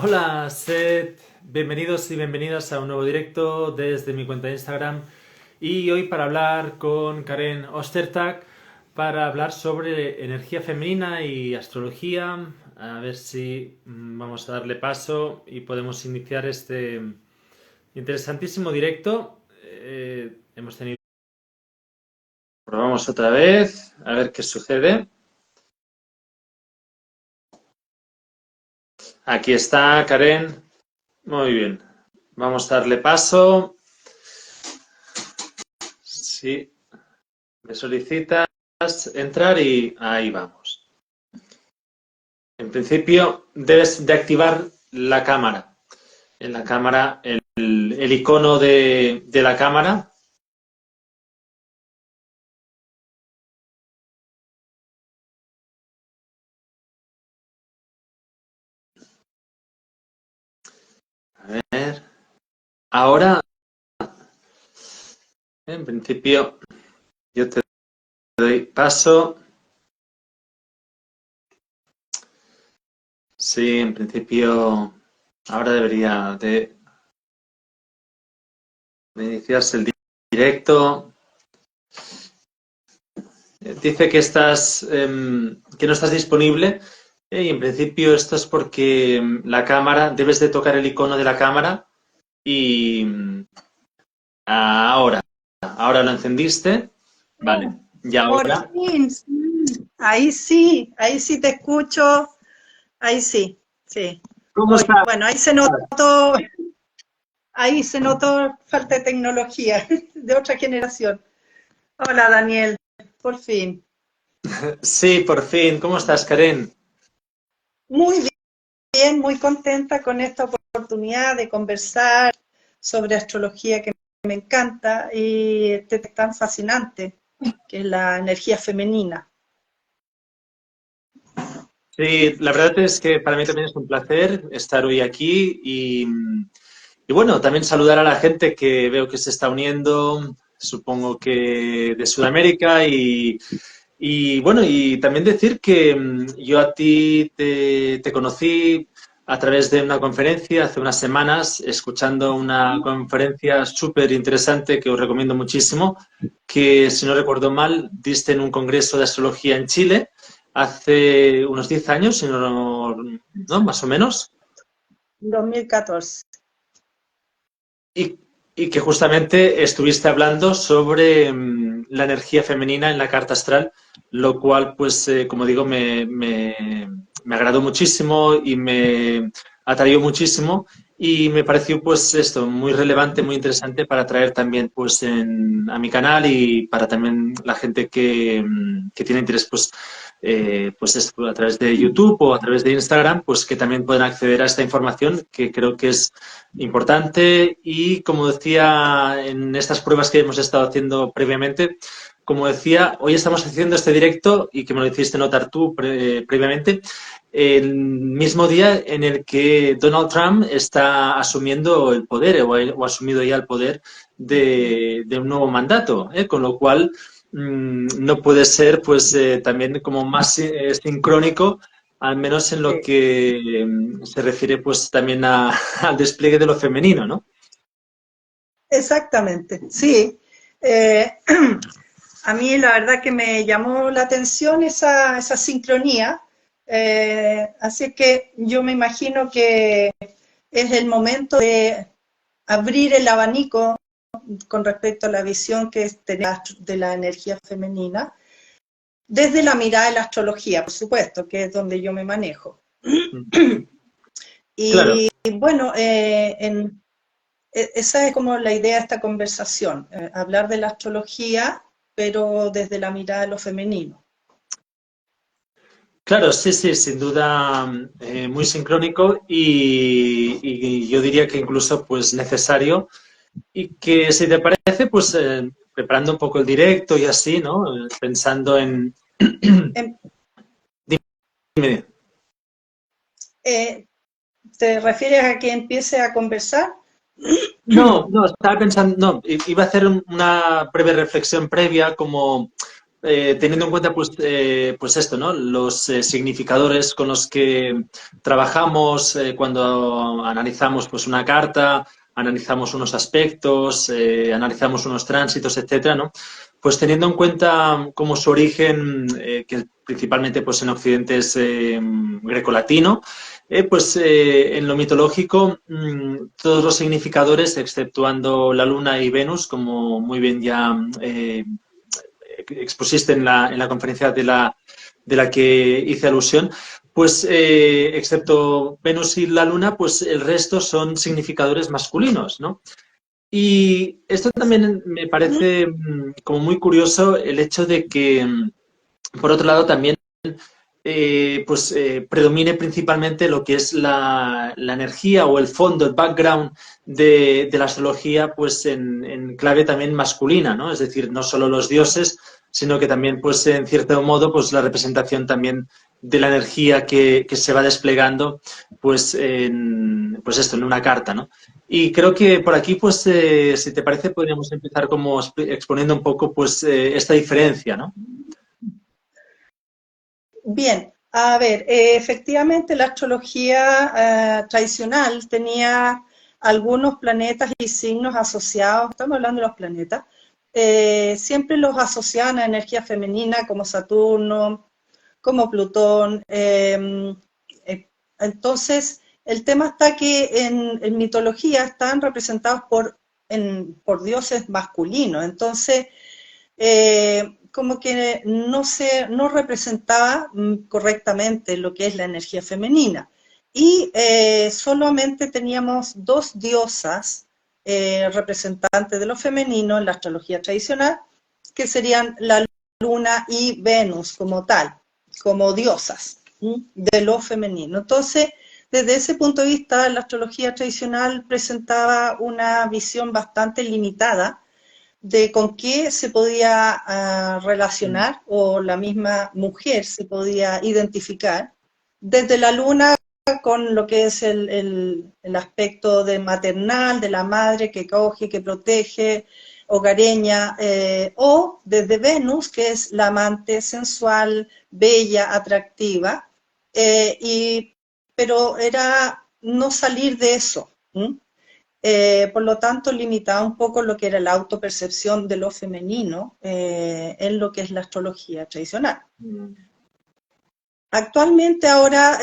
Hola, Seth. Bienvenidos y bienvenidas a un nuevo directo desde mi cuenta de Instagram. Y hoy para hablar con Karen Ostertag, para hablar sobre energía femenina y astrología. A ver si vamos a darle paso y podemos iniciar este interesantísimo directo. Hemos tenido... Probamos otra vez, a ver qué sucede. Aquí está Karen. Muy bien. Vamos a darle paso. Sí, me solicitas entrar y ahí vamos. En principio debes de activar la cámara. En la cámara, el icono de la cámara. A ver. Ahora, en principio, yo te doy paso. Sí, en principio, ahora debería de iniciarse el directo. Dice que que no estás disponible. Y en principio esto es porque la cámara, debes de tocar el icono de la cámara y ahora lo encendiste. Vale. Y Por ahora, fin, sí. Ahí sí te escucho, ahí sí, sí. ¿cómo Hoy, estás? bueno, ahí se notó falta de tecnología de otra generación. Hola Daniel, por fin. Sí, por fin. ¿Cómo estás, Karen? Muy bien, muy contenta con esta oportunidad de conversar sobre astrología que me encanta y este tema tan fascinante, que es la energía femenina. Sí, la verdad es que para mí también es un placer estar hoy aquí y bueno, también saludar a la gente que veo que se está uniendo, supongo que de Sudamérica y bueno, y también decir que yo a ti te conocí a través de una conferencia hace unas semanas, escuchando una conferencia súper interesante que os recomiendo muchísimo, que si no recuerdo mal, diste en un congreso de astrología en Chile hace unos 10 años, si no, más o menos. 2014. Y, y que justamente estuviste hablando sobre la energía femenina en la carta astral, lo cual, pues, como digo, me agradó muchísimo y me atrayó muchísimo y me pareció, pues, esto muy relevante, muy interesante para traer también, pues, a mi canal y para también la gente que tiene interés, pues esto, a través de YouTube o a través de Instagram, pues que también puedan acceder a esta información que creo que es importante y como decía en estas pruebas que hemos estado haciendo previamente, como decía, hoy estamos haciendo este directo y que me lo hiciste notar tú previamente, el mismo día en el que Donald Trump está asumiendo el poder o ha asumido ya el poder de un nuevo mandato, con lo cual no puede ser pues también como más sincrónico al menos en lo Sí. que se refiere pues también al despliegue de lo femenino, ¿no? Exactamente, sí. Eh, a mí la verdad que me llamó la atención esa sincronía, así que yo me imagino que es el momento de abrir el abanico con respecto a la visión que tenemos de la energía femenina, desde la mirada de la astrología, por supuesto, que es donde yo me manejo. Claro, Y bueno, esa es como la idea de esta conversación, hablar de la astrología, pero desde la mirada de lo femenino. claro, sí, sí, sin duda muy sincrónico y yo diría que incluso pues necesario y que si te parece pues preparando un poco el directo y así, ¿no? Pensando en... Em, Dime. ¿Te refieres a que empiece a conversar? No, no, estaba pensando, no, iba a hacer una breve reflexión previa como teniendo en cuenta pues esto, ¿no? Los significadores con los que trabajamos cuando analizamos pues una carta, analizamos unos aspectos, analizamos unos tránsitos, etcétera, ¿no? Pues teniendo en cuenta como su origen, que principalmente pues en Occidente es grecolatino, en lo mitológico todos los significadores, exceptuando la Luna y Venus, como muy bien ya expusiste en la conferencia de la que hice alusión, pues excepto Venus y la Luna, pues el resto son significadores masculinos, ¿no? Y esto también me parece como muy curioso el hecho de que, por otro lado, también predomine principalmente lo que es la energía o el fondo, el background de la astrología, pues en clave también masculina, ¿no? Es decir, no solo los dioses, sino que también, pues en cierto modo, pues la representación también de la energía que se va desplegando, pues esto, en una carta, ¿no? Y creo que por aquí, pues, si te parece, podríamos empezar como exponiendo un poco, pues, esta diferencia, ¿no? Bien, a ver, efectivamente la astrología tradicional tenía algunos planetas y signos asociados, estamos hablando de los planetas, siempre los asociaban a energía femenina como Saturno, como Plutón. Entonces, el tema está que en mitología están representados por dioses masculinos. Entonces, como que no representaba correctamente lo que es la energía femenina. Y solamente teníamos dos diosas representantes de lo femenino en la astrología tradicional, que serían la Luna y Venus como tal, como diosas de lo femenino. Entonces, desde ese punto de vista, la astrología tradicional presentaba una visión bastante limitada de con qué se podía relacionar o la misma mujer se podía identificar, desde la luna con lo que es el aspecto de maternal, de la madre que coge, que protege, hogareña, o desde Venus, que es la amante sensual, bella, atractiva, pero era no salir de eso. Por lo tanto, limitaba un poco lo que era la autopercepción de lo femenino en lo que es la astrología tradicional. Actualmente ahora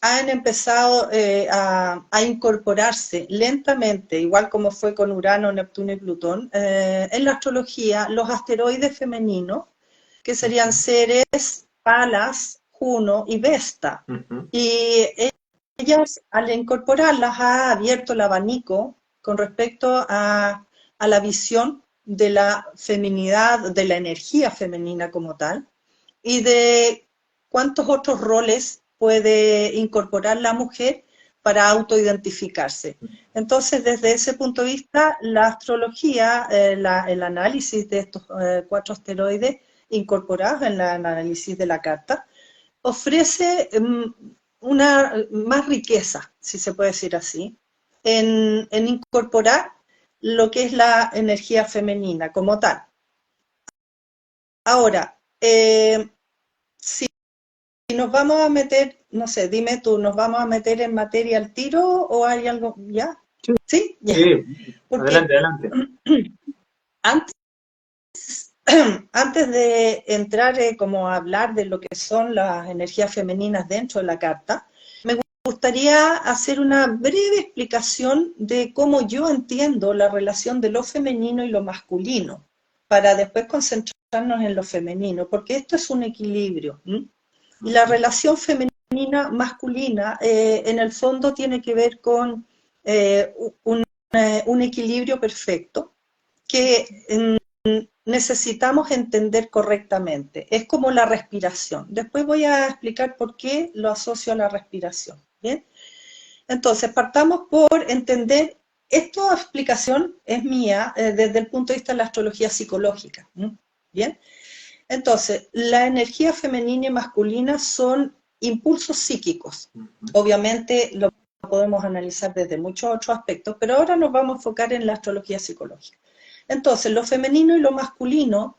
han empezado a incorporarse lentamente, igual como fue con Urano, Neptuno y Plutón, en la astrología los asteroides femeninos, que serían Ceres, Palas, Juno y Vesta. Y ellas, al incorporarlas, ha abierto el abanico con respecto a la visión de la feminidad, de la energía femenina como tal, y de cuántos otros roles puede incorporar la mujer para autoidentificarse. Entonces, desde ese punto de vista, la astrología, el análisis de estos 4 asteroides incorporados en el análisis de la carta, ofrece una más riqueza, si se puede decir así, en incorporar lo que es la energía femenina como tal. Ahora, si nos vamos a meter, no sé, dime tú, ¿nos vamos a meter en materia al tiro o hay algo? ¿Ya? ¿Sí? Ya. Sí, Porque adelante. antes, antes de entrar como a hablar de lo que son las energías femeninas dentro de la carta, me gustaría hacer una breve explicación de cómo yo entiendo la relación de lo femenino y lo masculino, para después concentrarnos en lo femenino, porque esto es un equilibrio. Y la relación femenina-masculina, en el fondo, tiene que ver con un equilibrio perfecto que necesitamos entender correctamente. Es como la respiración. Después voy a explicar por qué lo asocio a la respiración. ¿Bien? Entonces, partamos por entender, esta explicación es mía desde el punto de vista de la astrología psicológica. ¿Bien? Entonces, la energía femenina y masculina son impulsos psíquicos. Obviamente lo podemos analizar desde muchos otros aspectos, pero ahora nos vamos a enfocar en la astrología psicológica. Entonces, lo femenino y lo masculino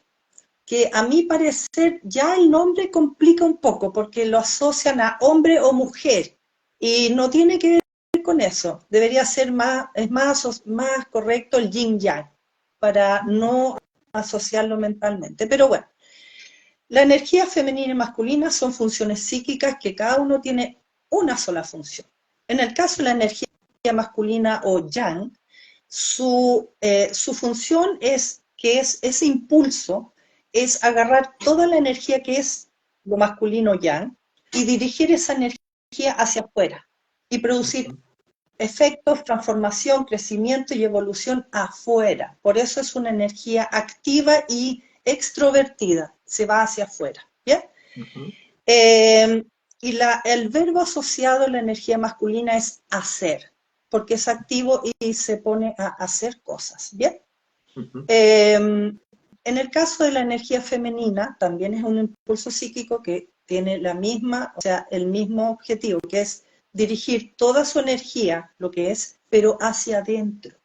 que a mi parecer ya el nombre complica un poco, porque lo asocian a hombre o mujer, y no tiene que ver con eso. Debería ser más, es más correcto el yin-yang, para no asociarlo mentalmente. Pero bueno, la energía femenina y masculina son funciones psíquicas que cada uno tiene una sola función. En el caso de la energía masculina o yang, su función es que es ese impulso, es agarrar toda la energía que es lo masculino yang y dirigir esa energía hacia afuera y producir efectos, transformación, crecimiento y evolución afuera. Por eso es una energía activa y extrovertida, se va hacia afuera. ¿Bien? Y el verbo asociado a la energía masculina es hacer, porque es activo y se pone a hacer cosas. ¿Bien? En el caso de la energía femenina, también es un impulso psíquico que tiene la misma, o sea, el mismo objetivo, que es dirigir toda su energía, lo que es, pero hacia adentro,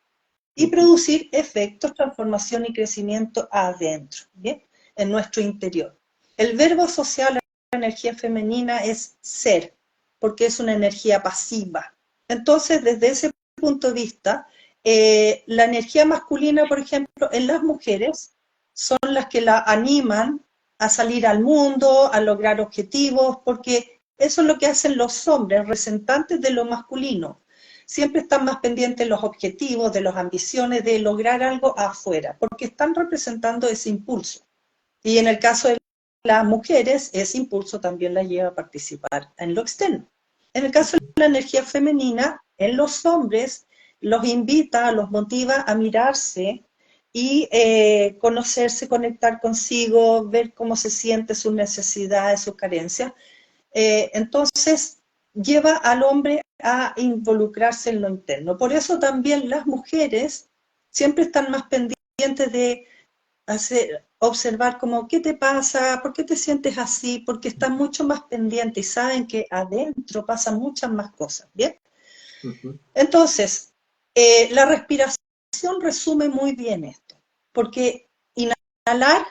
y producir efectos, transformación y crecimiento adentro, ¿bien? En nuestro interior. El verbo asociado a la energía femenina es ser, porque es una energía pasiva. Entonces, desde ese punto de vista, la energía masculina, por ejemplo, en las mujeres, son las que la animan a salir al mundo, a lograr objetivos, porque eso es lo que hacen los hombres, representantes de lo masculino. Siempre están más pendientes de los objetivos, de las ambiciones, de lograr algo afuera, porque están representando ese impulso. Y en el caso de las mujeres, ese impulso también la lleva a participar en lo externo. En el caso de la energía femenina, en los hombres, los invita, los motiva a mirarse y conocerse, conectar consigo, ver cómo se siente, sus necesidades, sus carencias. Entonces, lleva al hombre a involucrarse en lo interno. Por eso también las mujeres siempre están más pendientes de observar como, ¿qué te pasa? ¿Por qué te sientes así? Porque están mucho más pendientes y saben que adentro pasan muchas más cosas, ¿bien? Entonces, la respiración resume muy bien esto, porque inhalar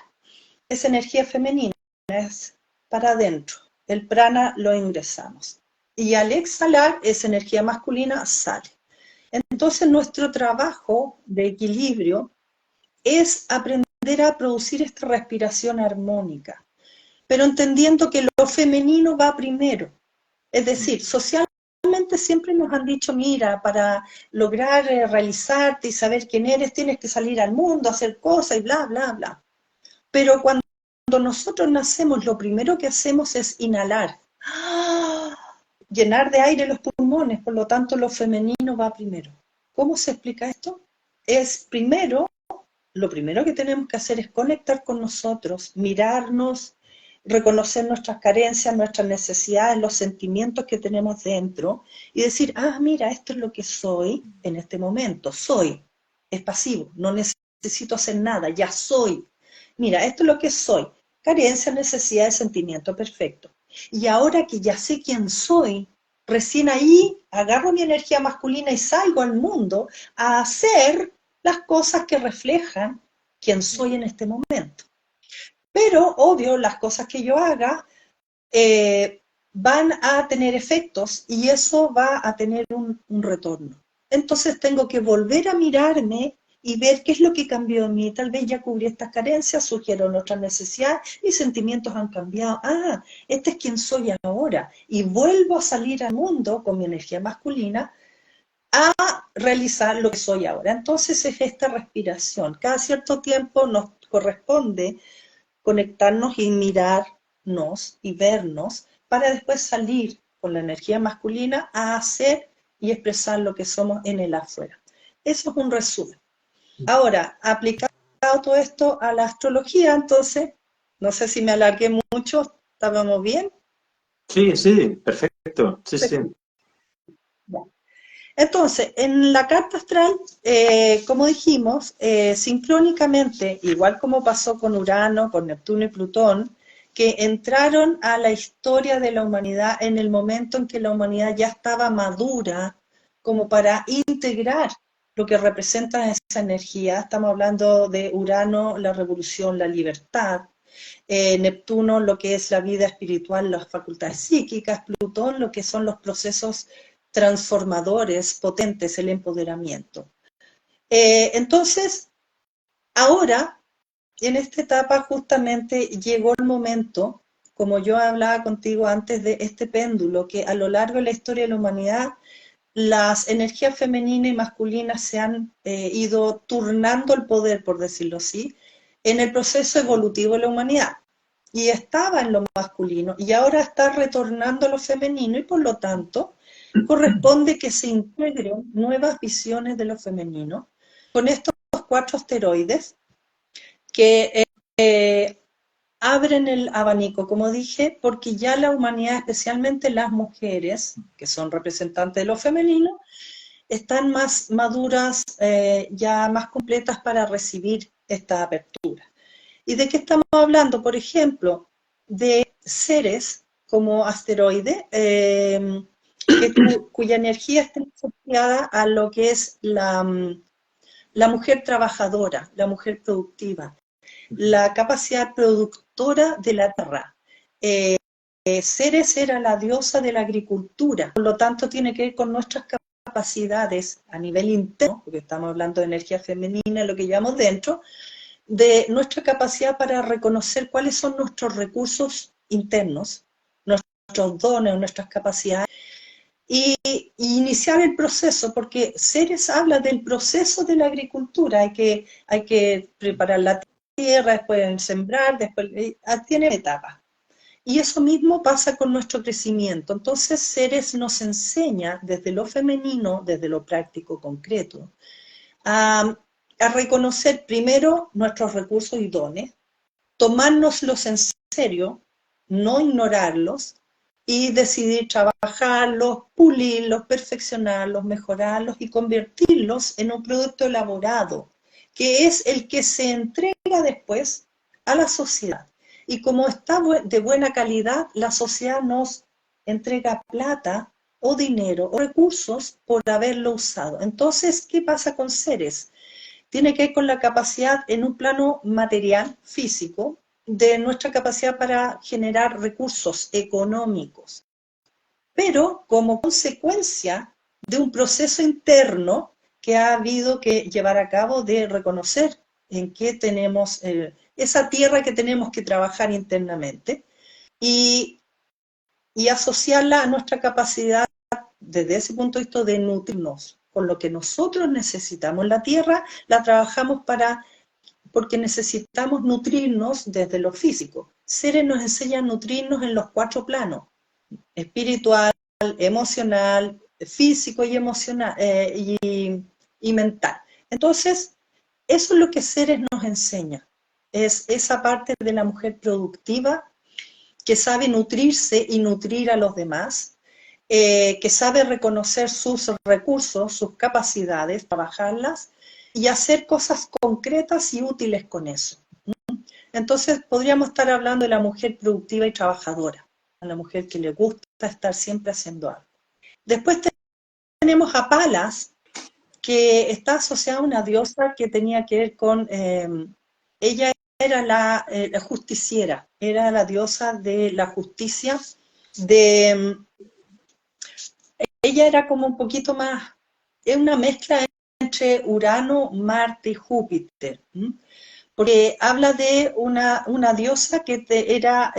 es energía femenina, es para adentro, el prana lo ingresamos, y al exhalar es energía masculina, sale. Entonces nuestro trabajo de equilibrio es aprender a producir esta respiración armónica, pero entendiendo que lo femenino va primero. Es decir, socialmente siempre nos han dicho, mira, para lograr realizarte y saber quién eres, tienes que salir al mundo, hacer cosas y bla, bla, bla. Pero cuando nosotros nacemos, lo primero que hacemos es inhalar, llenar de aire los pulmones, por lo tanto lo femenino va primero. ¿Cómo se explica esto? Es primero, lo primero que tenemos que hacer es conectar con nosotros, mirarnos, reconocer nuestras carencias, nuestras necesidades, los sentimientos que tenemos dentro y decir, mira, esto es lo que soy en este momento, soy, es pasivo, no necesito hacer nada, ya soy. Mira, esto es lo que soy, carencia, necesidad, sentimiento, perfecto. Y ahora que ya sé quién soy, recién ahí agarro mi energía masculina y salgo al mundo a hacer las cosas que reflejan quién soy en este momento. Pero, obvio, las cosas que yo haga van a tener efectos y eso va a tener un retorno. Entonces tengo que volver a mirarme y ver qué es lo que cambió en mí. Tal vez ya cubrí estas carencias, surgieron otras necesidades, mis sentimientos han cambiado. Este es quien soy ahora. Y vuelvo a salir al mundo con mi energía masculina a realizar lo que soy ahora. Entonces es esta respiración. Cada cierto tiempo nos corresponde conectarnos y mirarnos y vernos para después salir con la energía masculina a hacer y expresar lo que somos en el afuera. Eso es un resumen. Ahora, aplicado todo esto a la astrología, entonces, no sé si me alargué mucho, ¿estábamos bien? Sí, sí, perfecto. Sí, sí. Entonces, en la carta astral, como dijimos, sincrónicamente, igual como pasó con Urano, con Neptuno y Plutón, que entraron a la historia de la humanidad en el momento en que la humanidad ya estaba madura como para integrar lo que representa esa energía. Estamos hablando de Urano, la revolución, la libertad, Neptuno lo que es la vida espiritual, las facultades psíquicas, Plutón lo que son los procesos transformadores, potentes, el empoderamiento. Entonces, ahora, en esta etapa justamente llegó el momento, como yo hablaba contigo antes de este péndulo, que a lo largo de la historia de la humanidad, las energías femeninas y masculinas se han ido turnando el poder, por decirlo así, en el proceso evolutivo de la humanidad. Y estaba en lo masculino y ahora está retornando a lo femenino y por lo tanto corresponde que se integren nuevas visiones de lo femenino con estos 4 asteroides que abren el abanico, como dije, porque ya la humanidad, especialmente las mujeres, que son representantes de lo femenino, están más maduras, ya más completas para recibir esta apertura. ¿Y de qué estamos hablando? Por ejemplo, de seres como asteroides, cuya energía está asociada a lo que es la mujer trabajadora, la mujer productiva, la capacidad productora de la tierra. Ceres era la diosa de la agricultura, por lo tanto tiene que ver con nuestras capacidades a nivel interno, porque estamos hablando de energía femenina, lo que llamamos dentro, de nuestra capacidad para reconocer cuáles son nuestros recursos internos, nuestros dones, nuestras capacidades, y iniciar el proceso, porque Ceres habla del proceso de la agricultura, hay que preparar la tierra, después sembrar, después tiene etapas. Y eso mismo pasa con nuestro crecimiento. Entonces Ceres nos enseña desde lo femenino, desde lo práctico concreto, a reconocer primero nuestros recursos y dones, tomárnoslos en serio, no ignorarlos, y decidir trabajarlos, pulirlos, perfeccionarlos, mejorarlos y convertirlos en un producto elaborado, que es el que se entrega después a la sociedad. Y como está de buena calidad, la sociedad nos entrega plata o dinero o recursos por haberlo usado. Entonces, ¿qué pasa con Ceres? Tiene que ver con la capacidad en un plano material, físico, de nuestra capacidad para generar recursos económicos, pero como consecuencia de un proceso interno que ha habido que llevar a cabo de reconocer en qué tenemos esa tierra que tenemos que trabajar internamente y asociarla a nuestra capacidad desde ese punto de vista de nutrirnos con lo que nosotros necesitamos. La tierra la trabajamos porque necesitamos nutrirnos desde lo físico. Ceres nos enseña a nutrirnos en los 4 planos: espiritual, emocional, físico y emocional y mental. Entonces, eso es lo que Ceres nos enseña. Es esa parte de la mujer productiva que sabe nutrirse y nutrir a los demás, que sabe reconocer sus recursos, sus capacidades, trabajarlas y hacer cosas concretas y útiles con eso. Entonces podríamos estar hablando de la mujer productiva y trabajadora, a la mujer que le gusta estar siempre haciendo algo. Después tenemos a Palas, que está asociada a una diosa que tenía que ver con, ella era la justiciera, era la diosa de la justicia, ella era como un poquito más, es una mezcla entre Urano, Marte y Júpiter, porque habla de una diosa que era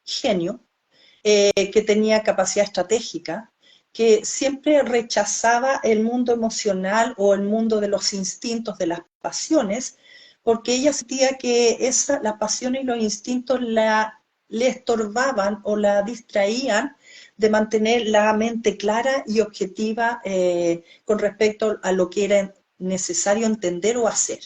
genio, que tenía capacidad estratégica, que siempre rechazaba el mundo emocional o el mundo de los instintos, de las pasiones, porque ella sentía que las pasiones y los instintos le estorbaban o la distraían de mantener la mente clara y objetiva con respecto a lo que era necesario entender o hacer.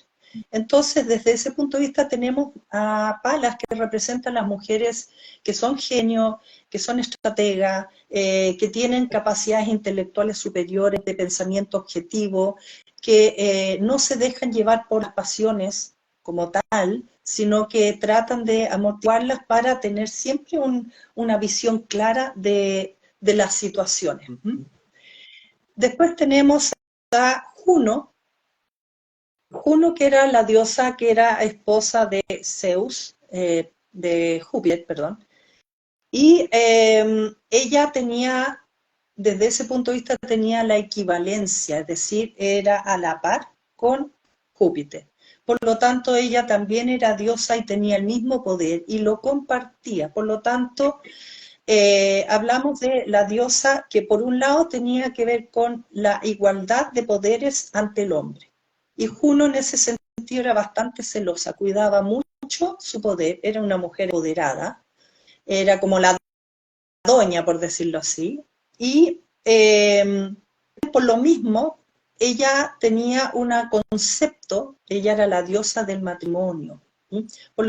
Entonces, desde ese punto de vista tenemos a Palas, que representan a las mujeres que son genios, que son estrategas, que tienen capacidades intelectuales superiores de pensamiento objetivo, que no se dejan llevar por las pasiones como tal, sino que tratan de amortiguarlas para tener siempre una visión clara de las situaciones. Después tenemos a Juno, Juno, que era la diosa que era esposa de Zeus, de Júpiter, perdón, y ella tenía, desde ese punto de vista, tenía la equivalencia, es decir, era a la par con Júpiter. Por lo tanto, ella también era diosa y tenía el mismo poder y lo compartía. Por lo tanto, hablamos de la diosa que por un lado tenía que ver con la igualdad de poderes ante el hombre. Y Juno en ese sentido era bastante celosa, cuidaba mucho su poder, era una mujer empoderada, era como la doña, por decirlo así, y por lo mismo ella tenía un concepto, ella era la diosa del matrimonio, ¿sí? Por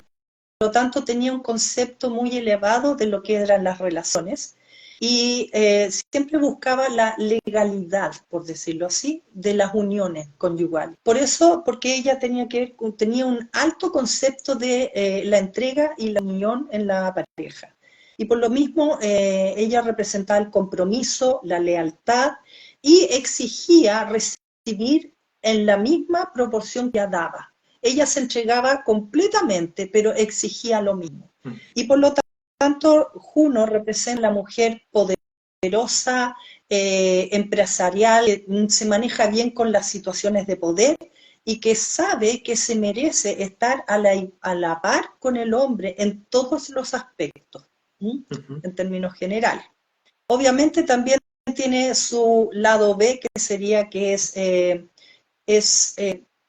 lo tanto tenía un concepto muy elevado de lo que eran las relaciones y siempre buscaba la legalidad, por decirlo así, de las uniones conyugales. Por eso, porque ella tenía un alto concepto de la entrega y la unión en la pareja. Y por lo mismo, ella representaba el compromiso, la lealtad y exigía recibir en la misma proporción que daba. Ella se entregaba completamente, pero exigía lo mismo. Y por lo tanto, Juno representa a la mujer poderosa, empresarial, que se maneja bien con las situaciones de poder y que sabe que se merece estar a la par con el hombre en todos los aspectos, en términos generales. Obviamente también tiene su lado B, que sería que es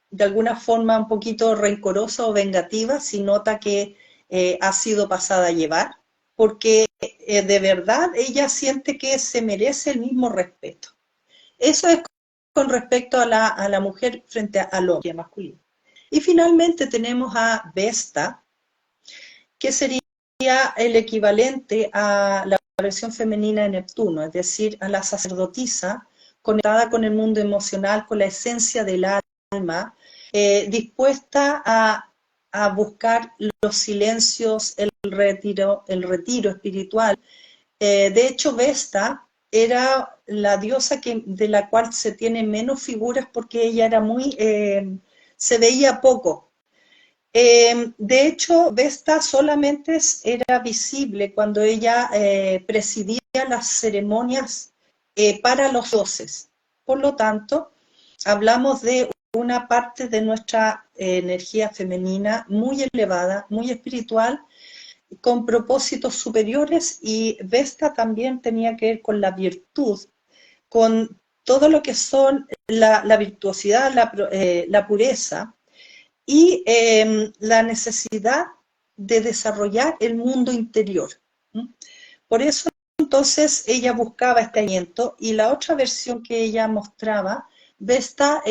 de alguna forma un poquito rencorosa o vengativa si nota que ha sido pasada a llevar, porque de verdad ella siente que se merece el mismo respeto. Eso es con respecto a la mujer frente al hombre masculino. Y finalmente tenemos a Vesta, que sería el equivalente a la versión femenina de Neptuno, es decir, a la sacerdotisa conectada con el mundo emocional, con la esencia del alma, dispuesta a buscar los silencios, el retiro espiritual. De hecho, Vesta era la diosa de la cual se tienen menos figuras porque ella era se veía poco. De hecho, Vesta solamente era visible cuando ella presidía las ceremonias para los dioses. Por lo tanto, hablamos de una parte de nuestra energía femenina muy elevada, muy espiritual, con propósitos superiores, y Vesta también tenía que ver con la virtud, con todo lo que son la virtuosidad, la pureza, y la necesidad de desarrollar el mundo interior. Por eso entonces ella buscaba este aliento, y la otra versión que ella mostraba, Vesta,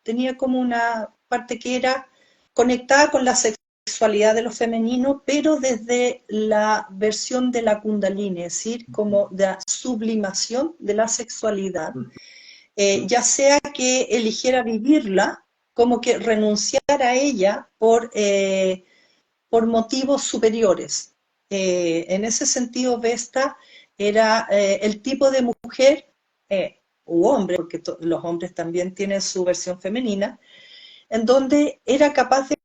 tenía como una parte que era conectada con la sexualidad de lo femenino, pero desde la versión de la Kundalini, es decir, como de la sublimación de la sexualidad, ya sea que eligiera vivirla, como que renunciar a ella por motivos superiores. En ese sentido, Vesta era el tipo de mujer, u hombre, porque los hombres también tienen su versión femenina, en donde era capaz de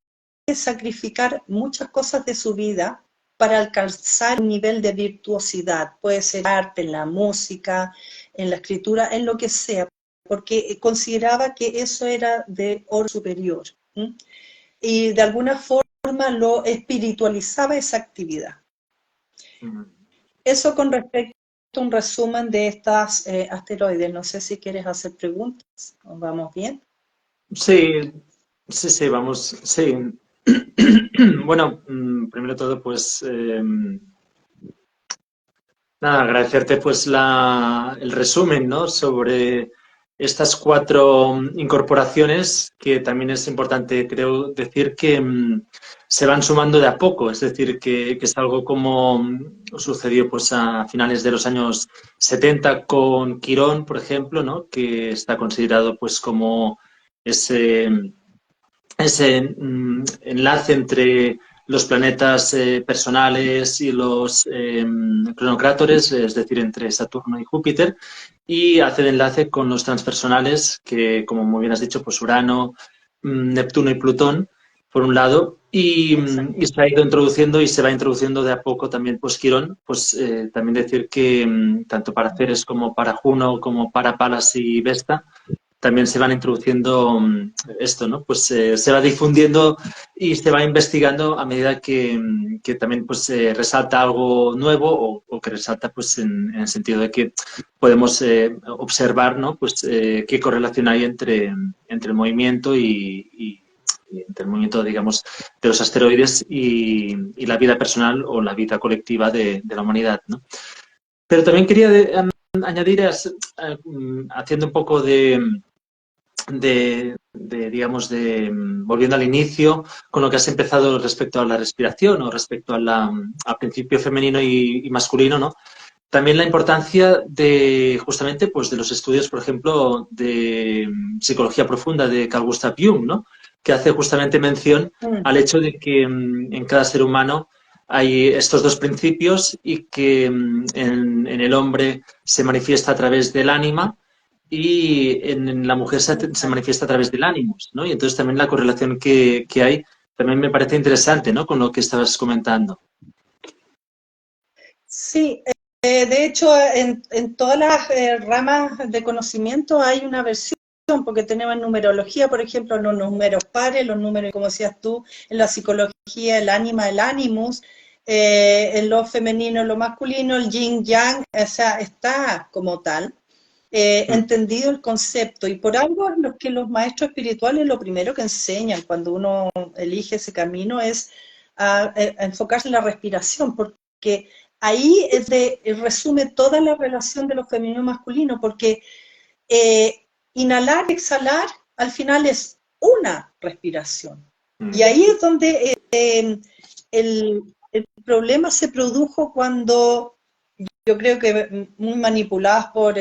sacrificar muchas cosas de su vida para alcanzar un nivel de virtuosidad. Puede ser arte, en la música, en la escritura, en lo que sea, porque consideraba que eso era de orden superior. Y de alguna forma lo espiritualizaba esa actividad. Eso con respecto a un resumen de estas asteroides. No sé si quieres hacer preguntas. ¿Vamos bien? Sí, sí, vamos, sí. Bueno, primero de todo, pues nada, agradecerte pues el resumen, ¿no? Sobre estas 4 incorporaciones, que también es importante, creo, decir que se van sumando de a poco, es decir, que es algo como sucedió pues a finales de los años 70 con Quirón, por ejemplo, ¿no? Que está considerado pues como ese enlace entre los planetas personales y los cronocrátores, es decir, entre Saturno y Júpiter, y hace el enlace con los transpersonales, que como muy bien has dicho, pues Urano, Neptuno y Plutón, por un lado, Exacto. y se ha ido introduciendo y se va introduciendo de a poco también pues Quirón, pues también decir que tanto para Ceres como para Juno, como para Palas y Vesta, también se van introduciendo esto, ¿no? Pues se va difundiendo y se va investigando a medida que también pues resalta algo nuevo o que resalta pues en el sentido de que podemos observar, ¿no? Pues qué correlación hay entre el movimiento y entre el movimiento, digamos, de los asteroides y la vida personal o la vida colectiva de la humanidad, ¿no? Pero también quería añadir, haciendo un poco digamos, volviendo al inicio, con lo que has empezado respecto a la respiración o respecto al principio femenino y masculino, ¿no? También la importancia de, justamente, pues de los estudios, por ejemplo, de psicología profunda de Carl Gustav Jung, ¿no? Que hace justamente mención Mm. al hecho de que en cada ser humano hay estos dos principios y que en el hombre se manifiesta a través del ánima y en la mujer se Exacto. manifiesta a través del ánimos, ¿no? Y entonces también la correlación que hay también me parece interesante, ¿no? Con lo que estabas comentando. Sí, de hecho, en todas las ramas de conocimiento hay una versión, porque tenemos en numerología, por ejemplo, los números pares, los números, como decías tú, en la psicología, el ánima, el animus, en lo femenino, en lo masculino, el yin yang, o sea, está como tal. Entendido el concepto y por algo los maestros espirituales lo primero que enseñan cuando uno elige ese camino es a enfocarse en la respiración, porque ahí resume toda la relación de lo femenino y masculino, porque inhalar y exhalar al final es una respiración. Y ahí es donde el problema se produjo cuando yo creo que muy manipuladas por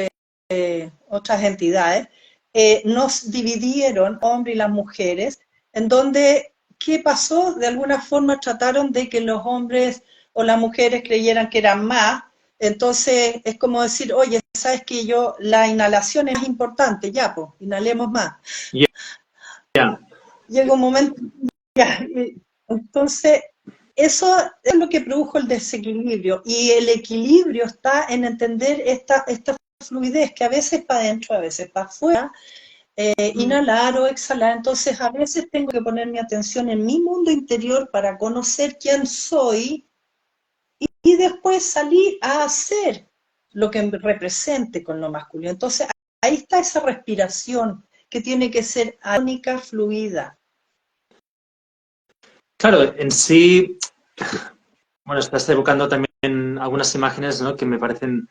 otras entidades, nos dividieron, hombres y las mujeres, en donde, ¿qué pasó? De alguna forma trataron de que los hombres o las mujeres creyeran que eran más, entonces es como decir, oye, sabes que la inhalación es importante, ya, pues, inhalemos más. Ya, yeah. Llega un momento, ya, entonces eso es lo que produjo el desequilibrio y el equilibrio está en entender esta fluidez que a veces para adentro, a veces para afuera, inhalar o exhalar. Entonces a veces tengo que poner mi atención en mi mundo interior para conocer quién soy y después salir a hacer lo que me represente con lo masculino. Entonces ahí está esa respiración que tiene que ser armónica, fluida. Claro, en sí, bueno, estás evocando también algunas imágenes, ¿no? Que me parecen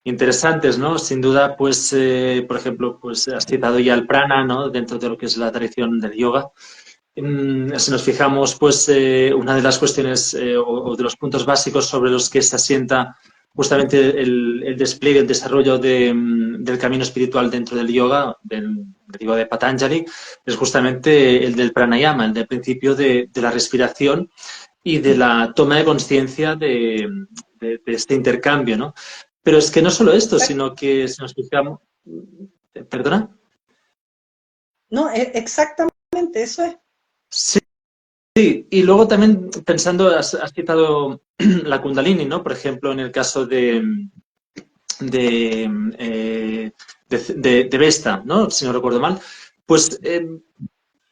interesantes, ¿no? Sin duda, pues, por ejemplo, pues has citado ya el prana, ¿no? Dentro de lo que es la tradición del yoga. Si nos fijamos, pues, una de las cuestiones o de los puntos básicos sobre los que se asienta justamente el despliegue, el desarrollo del camino espiritual dentro del yoga, del yoga de Patanjali, es justamente el del pranayama, el del principio de la respiración y de la toma de conciencia de este intercambio, ¿no? Pero es que no solo esto, Exacto. sino que si nos fijamos... ¿Perdona? No, exactamente, eso es. Sí, sí, y luego también pensando, has citado la Kundalini, ¿no? Por ejemplo, en el caso de, eh, de Vesta, ¿no? Si no recuerdo mal. Pues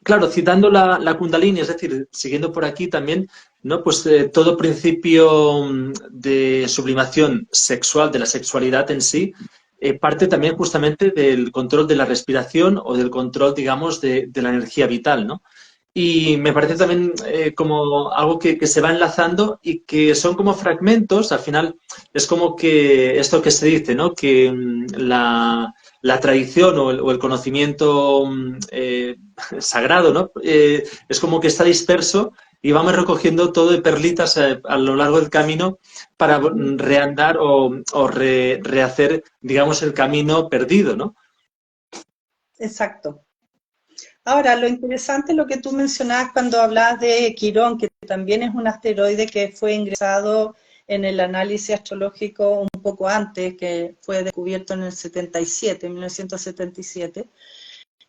claro, citando la Kundalini, es decir, siguiendo por aquí también, ¿no? Pues todo principio de sublimación sexual, de la sexualidad en sí, parte también justamente del control de la respiración o del control, digamos, de la energía vital, ¿no? Y me parece también como algo que se va enlazando y que son como fragmentos, al final es como que esto que se dice, ¿no? Que la tradición o el conocimiento sagrado, ¿no? Es como que está disperso y vamos recogiendo todo de perlitas a lo largo del camino para reandar o rehacer, digamos, el camino perdido, ¿no? Exacto. Ahora, lo interesante es lo que tú mencionabas cuando hablabas de Quirón, que también es un asteroide que fue ingresado en el análisis astrológico un poco antes, que fue descubierto en el 77, 1977,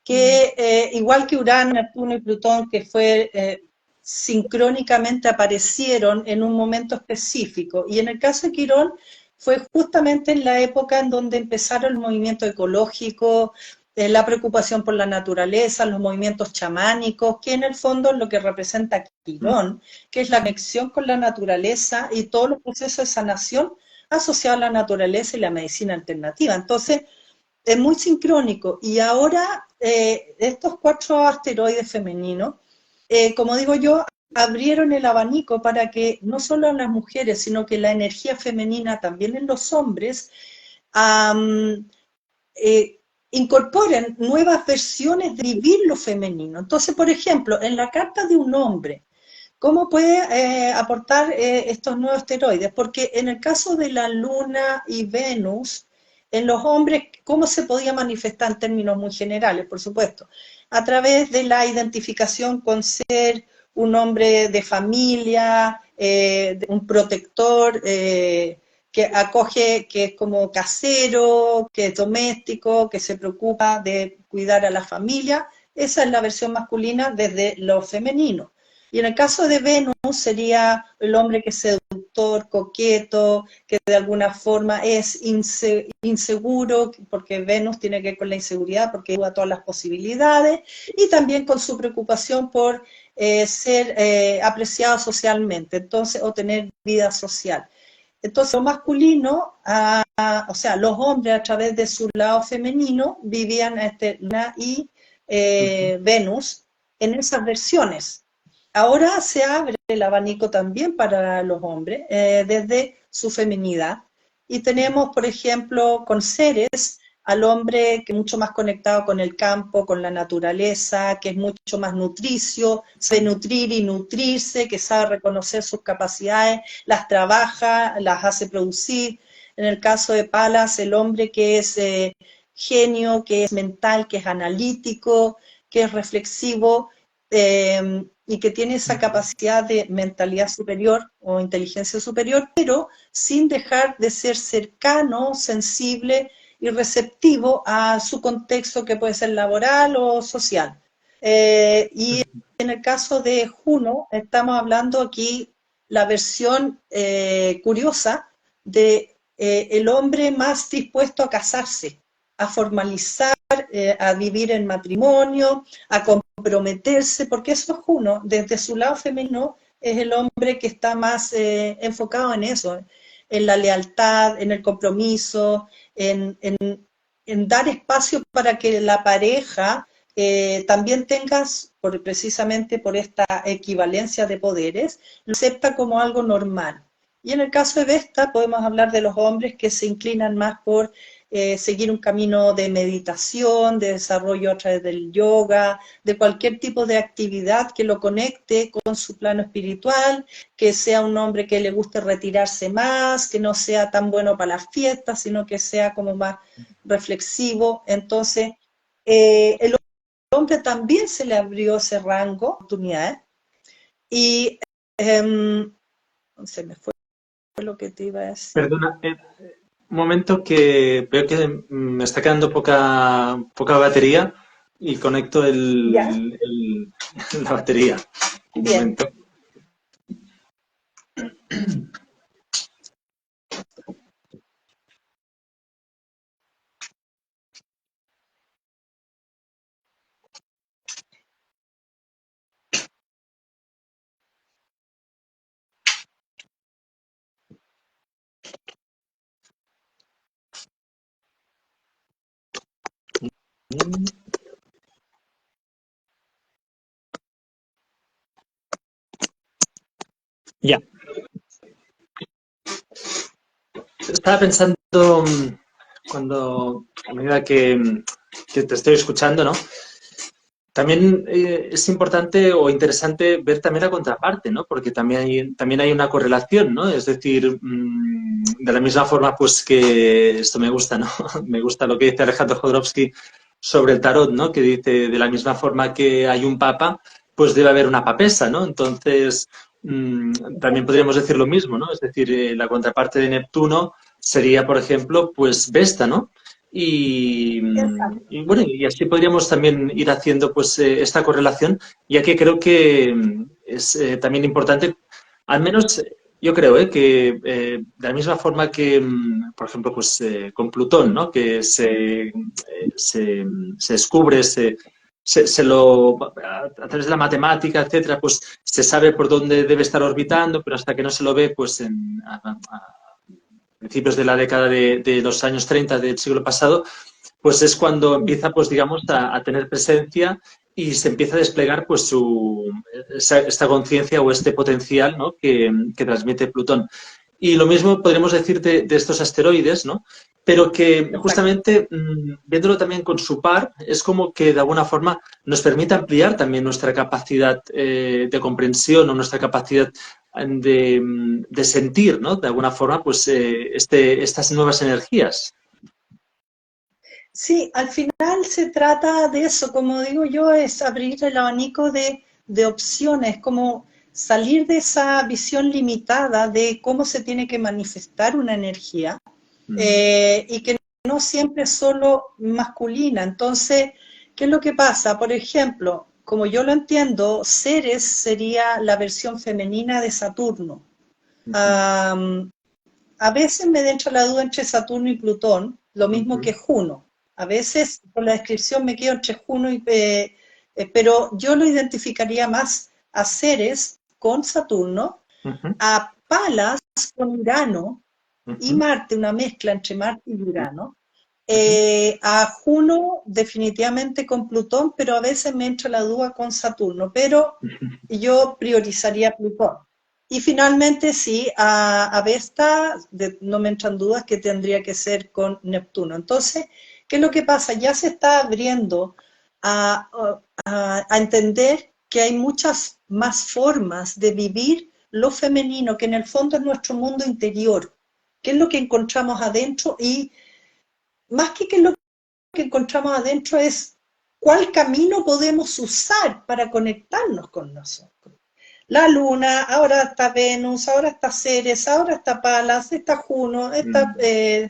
que igual que Urano, Neptuno y Plutón, que fue sincrónicamente aparecieron en un momento específico. Y en el caso de Quirón fue justamente en la época en donde empezaron el movimiento ecológico, la preocupación por la naturaleza, los movimientos chamánicos, que en el fondo es lo que representa Quirón, que es la conexión con la naturaleza y todos los procesos de sanación asociados a la naturaleza y la medicina alternativa. Entonces, es muy sincrónico. Y ahora estos 4 asteroides femeninos, como digo yo, abrieron el abanico para que no solo las mujeres, sino que la energía femenina también en los hombres um, eh, incorporen nuevas versiones de vivir lo femenino. Entonces, por ejemplo, en la carta de un hombre, ¿cómo puede aportar estos nuevos asteroides? Porque en el caso de la Luna y Venus, en los hombres, ¿cómo se podía manifestar en términos muy generales, por supuesto? A través de la identificación con ser un hombre de familia, un protector, que acoge, que es como casero, que es doméstico, que se preocupa de cuidar a la familia. Esa es la versión masculina desde lo femenino. Y en el caso de Venus sería el hombre que es seductor, coqueto, que de alguna forma es inseguro, porque Venus tiene que ver con la inseguridad, porque duda todas las posibilidades, y también con su preocupación por ser apreciado socialmente, entonces, o tener vida social. Entonces, lo masculino, o sea, los hombres a través de su lado femenino vivían Luna y Venus en esas versiones. Ahora se abre el abanico también para los hombres desde su feminidad. Y tenemos, por ejemplo, con Ceres, al hombre que es mucho más conectado con el campo, con la naturaleza, que es mucho más nutricio, sabe nutrir y nutrirse, que sabe reconocer sus capacidades, las trabaja, las hace producir. En el caso de Palas, el hombre que es genio, que es mental, que es analítico, que es reflexivo, y que tiene esa capacidad de mentalidad superior o inteligencia superior, pero sin dejar de ser cercano, sensible y receptivo a su contexto, que puede ser laboral o social. Y en el caso de Juno, estamos hablando aquí la versión curiosa de el hombre más dispuesto a casarse, a formalizar, a vivir en matrimonio, a comprometerse, porque eso es Juno, desde su lado femenino, es el hombre que está más enfocado en eso, en la lealtad, en el compromiso, en dar espacio para que la pareja también tenga, precisamente por esta equivalencia de poderes, lo acepta como algo normal. Y en el caso de Vesta podemos hablar de los hombres que se inclinan más por seguir un camino de meditación, de desarrollo a través del yoga, de cualquier tipo de actividad que lo conecte con su plano espiritual, que sea un hombre que le guste retirarse más, que no sea tan bueno para las fiestas, sino que sea como más reflexivo. Entonces, el hombre también se le abrió ese rango de oportunidades y se me fue lo que te iba a decir. Perdona, un momento que veo que me está quedando poca batería y conecto la batería. Un Bien. momento. Ya. Estaba pensando a medida que te estoy escuchando, ¿no? También es importante o interesante ver también la contraparte, ¿no? Porque también hay una correlación, ¿no? Es decir, de la misma forma, pues que esto me gusta, ¿no? Me gusta lo que dice Alejandro Jodorowsky sobre el tarot, ¿no? Que dice, de la misma forma que hay un papa, pues debe haber una papesa, ¿no? Entonces, también podríamos decir lo mismo, ¿no? Es decir, la contraparte de Neptuno sería, por ejemplo, pues Vesta, ¿no? Y, y bueno, y así podríamos también ir haciendo pues esta correlación, ya que creo que es también importante, al menos yo creo que de la misma forma que, por ejemplo, pues con Plutón, ¿no? Que se descubre, se lo, a través de la matemática, etcétera, pues se sabe por dónde debe estar orbitando, pero hasta que no se lo ve, pues a principios de la década de los años 30 del siglo pasado, pues es cuando empieza, pues digamos, a tener presencia y se empieza a desplegar pues esta conciencia o este potencial, ¿no? que transmite Plutón. Y lo mismo podremos decir de estos asteroides, ¿no? Pero que Exacto. justamente viéndolo también con su par, es como que de alguna forma nos permite ampliar también nuestra capacidad de comprensión o nuestra capacidad de sentir, ¿no? De alguna forma, pues estas nuevas energías. Sí, al final se trata de eso, como digo yo, es abrir el abanico de opciones, como salir de esa visión limitada de cómo se tiene que manifestar una energía Mm. y que no siempre es solo masculina. Entonces, ¿qué es lo que pasa? Por ejemplo, como yo lo entiendo, Ceres sería la versión femenina de Saturno. Ujú, Um, a veces me entra la duda entre Saturno y Plutón, lo mismo ujú, que Juno. A veces por la descripción me quedo entre Juno y... pero yo lo identificaría más a Ceres con Saturno, ujú, a Palas con Urano y ujú, Marte, una mezcla entre Marte y Urano. ujú. A Juno definitivamente con Plutón, pero a veces me entra la duda con Saturno, pero yo priorizaría Plutón. Y finalmente sí, a Vesta no me entran dudas que tendría que ser con Neptuno. Entonces, ¿qué es lo que pasa? Ya se está abriendo a, a entender que hay muchas más formas de vivir lo femenino, que en el fondo es nuestro mundo interior, qué es lo que encontramos adentro y más que qué es lo que encontramos adentro es cuál camino podemos usar para conectarnos con nosotros. La luna, ahora está Venus, ahora está Ceres, ahora está Palas, está Juno, está Mm.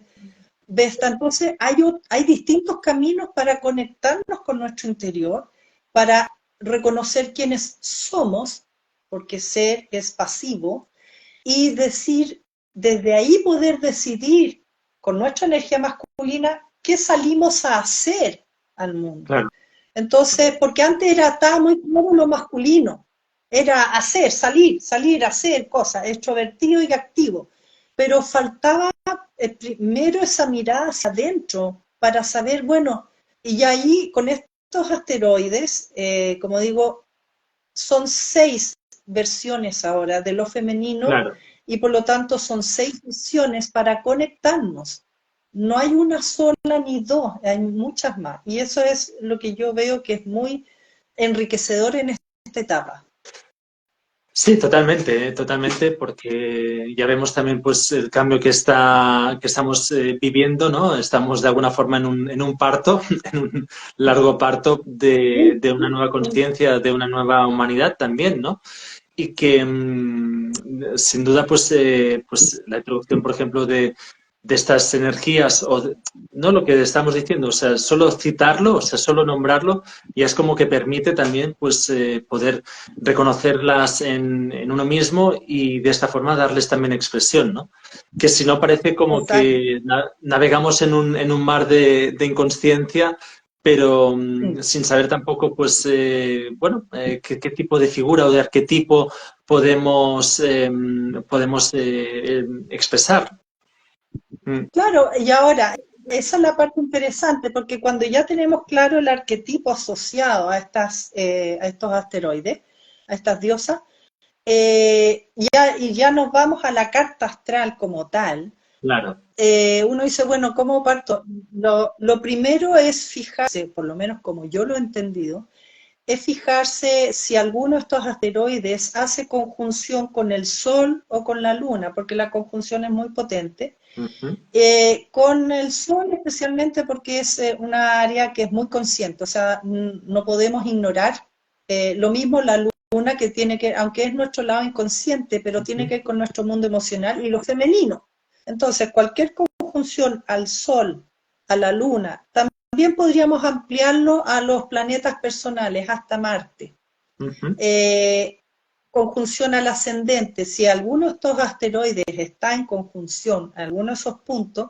Vesta. Entonces hay distintos caminos para conectarnos con nuestro interior, para reconocer quiénes somos, porque ser es pasivo, y decir, desde ahí poder decidir con nuestra energía masculina qué salimos a hacer al mundo. Claro. Entonces, porque antes estaba muy claro lo masculino, era hacer, salir, hacer cosas, extrovertido y activo, pero faltaba primero esa mirada hacia adentro para saber, bueno, y ahí con estos asteroides, como digo, son 6 versiones ahora de lo femenino Claro. y por lo tanto son 6 visiones para conectarnos. No hay una sola ni dos, hay muchas más. Y eso es lo que yo veo que es muy enriquecedor en esta etapa. Sí, totalmente, porque ya vemos también pues el cambio que estamos viviendo, ¿no? Estamos de alguna forma en un parto, en un largo parto de una nueva conciencia, de una nueva humanidad también, ¿no? Y que sin duda pues la introducción, por ejemplo, de estas energías, no lo que estamos diciendo, o sea, solo citarlo, o sea, solo nombrarlo, ya es como que permite también pues poder reconocerlas en uno mismo y de esta forma darles también expresión, ¿no? Que si no parece como Exacto. que navegamos en un mar de inconsciencia, pero sin saber tampoco, pues, qué tipo de figura o de arquetipo podemos expresar. Mm. Claro, y ahora, esa es la parte interesante, porque cuando ya tenemos claro el arquetipo asociado a estos asteroides, a estas diosas, y ya nos vamos a la carta astral como tal, Claro. uno dice, bueno, ¿cómo parto? Lo primero es fijarse, por lo menos como yo lo he entendido, es fijarse si alguno de estos asteroides hace conjunción con el Sol o con la Luna, porque la conjunción es muy potente, Ujú, Con el sol especialmente porque es una área que es muy consciente, o sea, no podemos ignorar. Lo mismo la luna que tiene que, aunque es nuestro lado inconsciente, pero tiene ujú, que ver con nuestro mundo emocional y lo femenino. Entonces, cualquier conjunción al sol, a la luna, también podríamos ampliarlo a los planetas personales, hasta Marte. ujú, Eh, Conjunción al ascendente, si alguno de estos asteroides está en conjunción, alguno de esos puntos,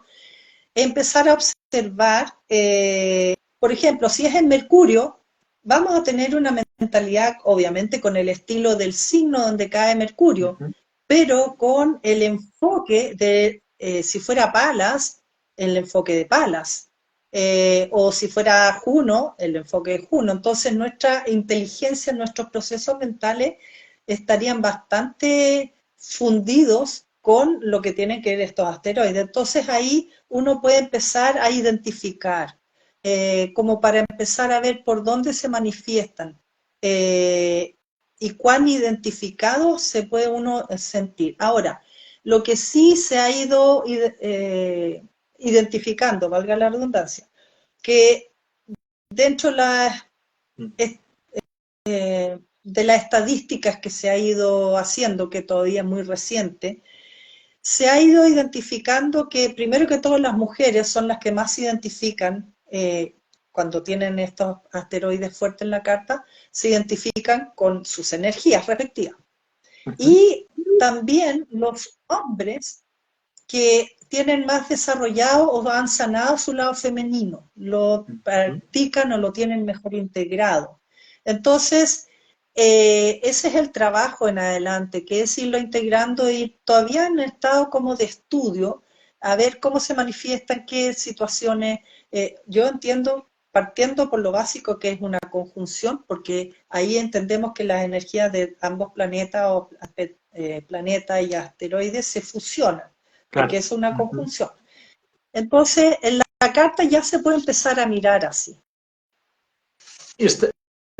empezar a observar, por ejemplo, si es en Mercurio, vamos a tener una mentalidad, obviamente, con el estilo del signo donde cae Mercurio, ujú, pero con el enfoque de, si fuera Palas, el enfoque de Palas, o si fuera Juno, el enfoque de Juno. Entonces, nuestra inteligencia, nuestros procesos mentales estarían bastante fundidos con lo que tienen que ver estos asteroides. Entonces ahí uno puede empezar a identificar, como para empezar a ver por dónde se manifiestan eh, y cuán identificado se puede uno sentir. Ahora, lo que sí se ha ido identificando, valga la redundancia, que dentro de las estadísticas que se ha ido haciendo, que todavía es muy reciente, se ha ido identificando que primero que todo las mujeres son las que más se identifican cuando tienen estos asteroides fuertes en la carta, se identifican con sus energías respectivas. ujú. Y también los hombres que tienen más desarrollado o han sanado su lado femenino, lo Ujú. practican o lo tienen mejor integrado. Entonces, ese es el trabajo en adelante, que es irlo integrando y todavía en estado como de estudio, a ver cómo se manifiestan, qué situaciones. Yo entiendo, partiendo por lo básico que es una conjunción, porque ahí entendemos que las energías de ambos planetas o planetas y asteroides se fusionan porque Claro. es una Ujú. conjunción. Entonces, en la carta ya se puede empezar a mirar así. Y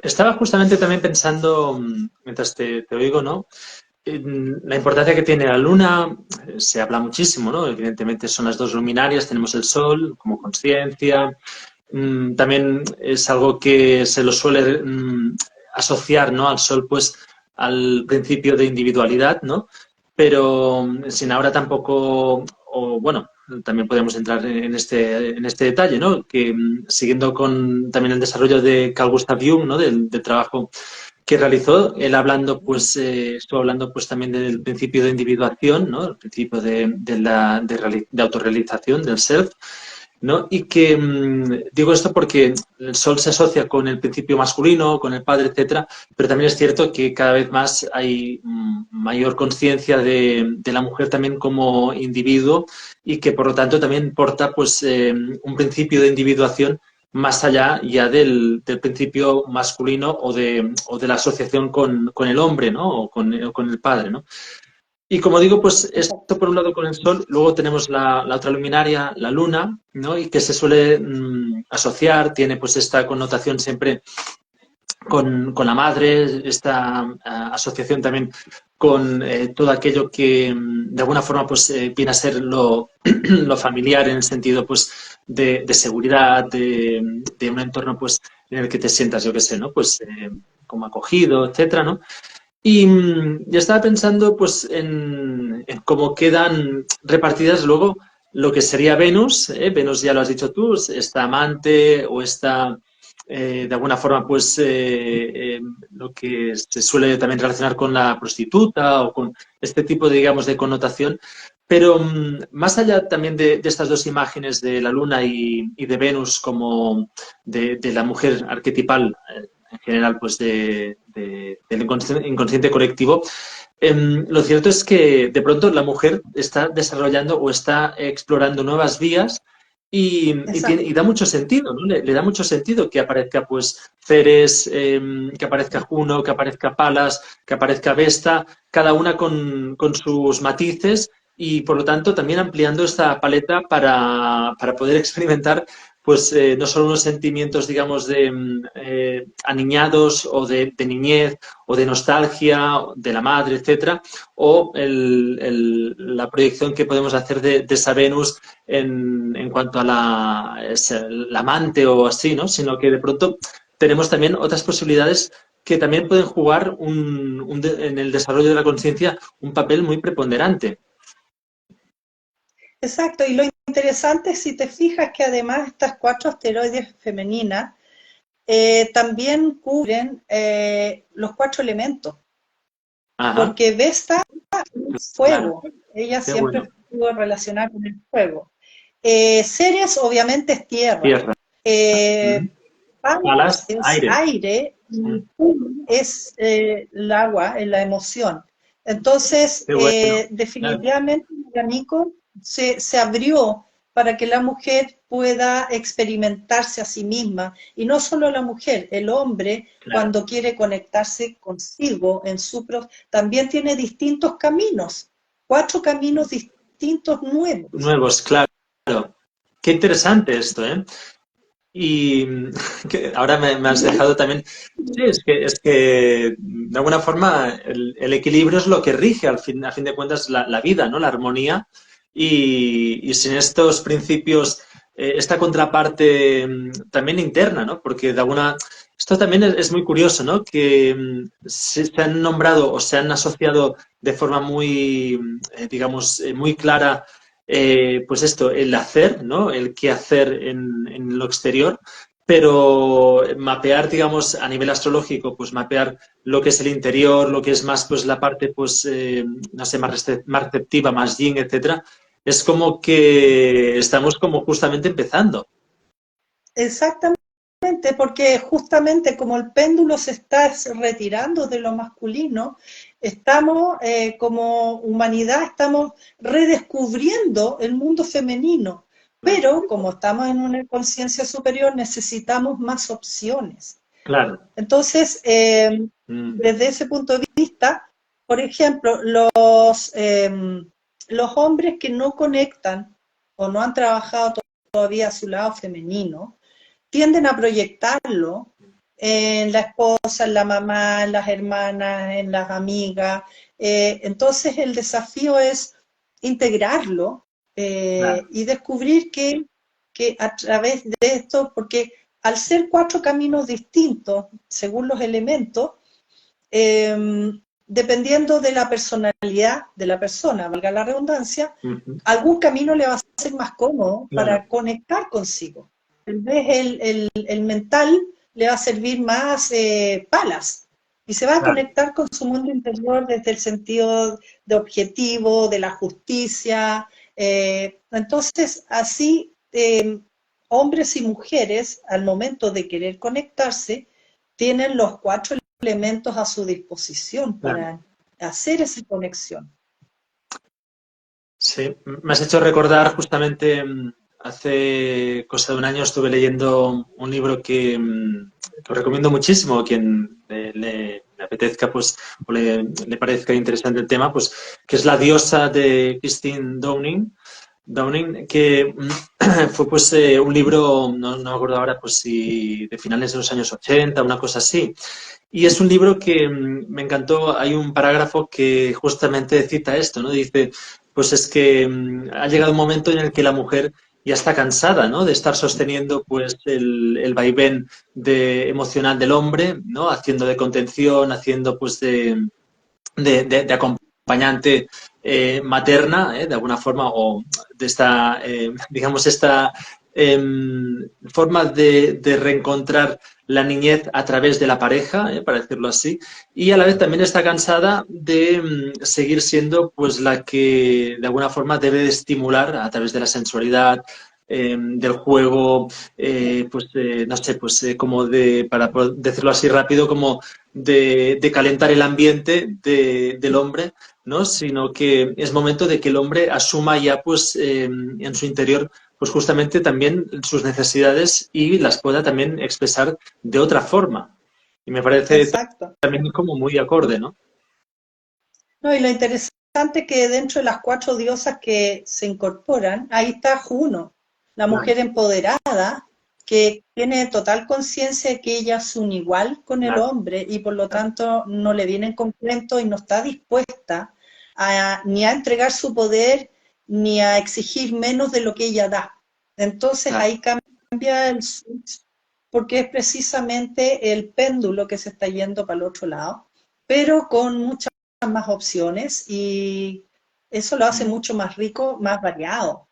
estaba justamente también pensando, mientras te oigo, ¿no? La importancia que tiene la Luna, se habla muchísimo, ¿no? Evidentemente son las dos luminarias, tenemos el Sol como conciencia. También es algo que se lo suele asociar, ¿no? Al Sol, pues, al principio de individualidad, ¿no? Pero sin ahora tampoco, o bueno, también podemos entrar en este detalle, ¿no? Que siguiendo con también el desarrollo de Carl Gustav Jung, ¿no? Del trabajo que realizó, él hablando, pues, estuvo hablando pues también del principio de individuación, ¿no? El principio de autorrealización, del self, ¿no? Y que digo esto porque el sol se asocia con el principio masculino, con el padre, etcétera, pero también es cierto que cada vez más hay mayor conciencia de la mujer también como individuo y que por lo tanto también porta pues un principio de individuación más allá ya del principio masculino o de la asociación con el hombre, ¿no? O con el padre, ¿no? Y como digo, pues esto por un lado con el Sol, luego tenemos la otra luminaria, la Luna, ¿no? Y que se suele asociar, tiene pues esta connotación siempre con la madre, esta asociación también con todo aquello que de alguna forma pues viene a ser lo familiar en el sentido pues de seguridad, de un entorno pues en el que te sientas, yo qué sé, ¿no? Pues como acogido, etcétera, ¿no? Y ya estaba pensando pues en cómo quedan repartidas luego lo que sería Venus. Venus ya lo has dicho tú, esta amante o esta, de alguna forma, pues lo que se suele también relacionar con la prostituta o con este tipo de, digamos, de connotación. Pero más allá también de estas dos imágenes de la Luna y de Venus como de la mujer arquetipal, en general, pues del inconsciente colectivo, lo cierto es que de pronto la mujer está desarrollando o está explorando nuevas vías y Exacto. da mucho sentido, ¿no? Le da mucho sentido que aparezca pues Ceres, que aparezca Juno, que aparezca Palas, que aparezca Vesta, cada una con sus matices y por lo tanto también ampliando esta paleta para poder experimentar pues no solo unos sentimientos, digamos, de aniñados o de niñez o de nostalgia de la madre, etcétera, o la proyección que podemos hacer de esa Venus en cuanto a la amante o así, ¿no? Sino que de pronto tenemos también otras posibilidades que también pueden jugar en el desarrollo de la conciencia un papel muy preponderante. Exacto, y lo interesante, si te fijas, que además estas 4 asteroides femeninas también cubren los 4 elementos, Ajá, porque Vesta es claro, fuego, ella qué siempre bueno. estuvo relacionada con el fuego. Ceres obviamente es tierra, Tierra. eh, Ujú. Palas Palas, es aire. aire y Mm, Pum es el agua, la emoción. Entonces, qué bueno. Claro, definitivamente el abanico se abrió para que la mujer pueda experimentarse a sí misma. Y no solo la mujer, el hombre, claro. cuando quiere conectarse consigo, también tiene distintos caminos, 4 caminos distintos nuevos. Nuevos, claro. Qué interesante esto, ¿eh? Y que ahora me has dejado también. Sí, es que de alguna forma el equilibrio es lo que rige a fin de cuentas la vida, ¿no? La armonía. Y sin estos principios, esta contraparte también interna, ¿no? Porque de alguna. Esto también es muy curioso, ¿no? Que se han nombrado o se han asociado de forma muy, digamos, muy clara pues esto, el hacer, ¿no? El qué hacer en lo exterior, pero mapear, digamos, a nivel astrológico, pues mapear lo que es el interior, lo que es más, pues la parte, pues, no sé, más receptiva, más yin, etcétera, es como que estamos como justamente empezando. Exactamente, porque justamente como el péndulo se está retirando de lo masculino, estamos como humanidad, estamos redescubriendo el mundo femenino, pero como estamos en una conciencia superior, necesitamos más opciones. Claro. Entonces, Mm, desde ese punto de vista, por ejemplo, los hombres que no conectan o no han trabajado todavía a su lado femenino, tienden a proyectarlo en la esposa, en la mamá, en las hermanas, en las amigas. Entonces el desafío es integrarlo claro. y descubrir que a través de esto, porque al ser 4 caminos distintos, según los elementos, dependiendo de la personalidad de la persona, valga la redundancia, Ujú, algún camino le va a ser más cómodo claro, para conectar consigo. Tal vez el mental le va a servir más palas y se va a claro. conectar con su mundo interior desde el sentido de objetivo, de la justicia. Entonces, así, hombres y mujeres, al momento de querer conectarse, tienen los 4 elementos a su disposición Claro. para hacer esa conexión. Sí, me has hecho recordar justamente hace cosa de un año estuve leyendo un libro que os recomiendo muchísimo a quien le apetezca pues o le parezca interesante el tema, pues que es La diosa de Christine Downing, que fue pues un libro, no me acuerdo ahora pues si de finales de los años 80, una cosa así. Y es un libro que me encantó. Hay un parágrafo que justamente cita esto, ¿no? Dice, pues es que ha llegado un momento en el que la mujer ya está cansada, ¿no? De estar sosteniendo, pues, el vaivén emocional del hombre, ¿no? Haciendo de contención, haciendo, pues, de acompañante materna, de alguna forma, o de esta, digamos, esta forma de reencontrar la niñez a través de la pareja, para decirlo así, y a la vez también está cansada de seguir siendo pues la que de alguna forma debe de estimular a través de la sensualidad, del juego, pues no sé, pues como para decirlo así rápido, como de calentar el ambiente del hombre, ¿no? Sino que es momento de que el hombre asuma ya pues en su interior pues justamente también sus necesidades y las pueda también expresar de otra forma. Y me parece Exacto. también como muy acorde, ¿no? No, y lo interesante es que dentro de las 4 diosas que se incorporan, ahí está Juno, la Claro. mujer empoderada, que tiene total conciencia de que ella es un igual con el hombre y por lo tanto no le vienen con cuentos y no está dispuesta ni a entregar su poder ni a exigir menos de lo que ella da. Entonces ahí cambia el switch porque es precisamente el péndulo que se está yendo para el otro lado, pero con muchas más opciones y eso lo hace mucho más rico, más variado.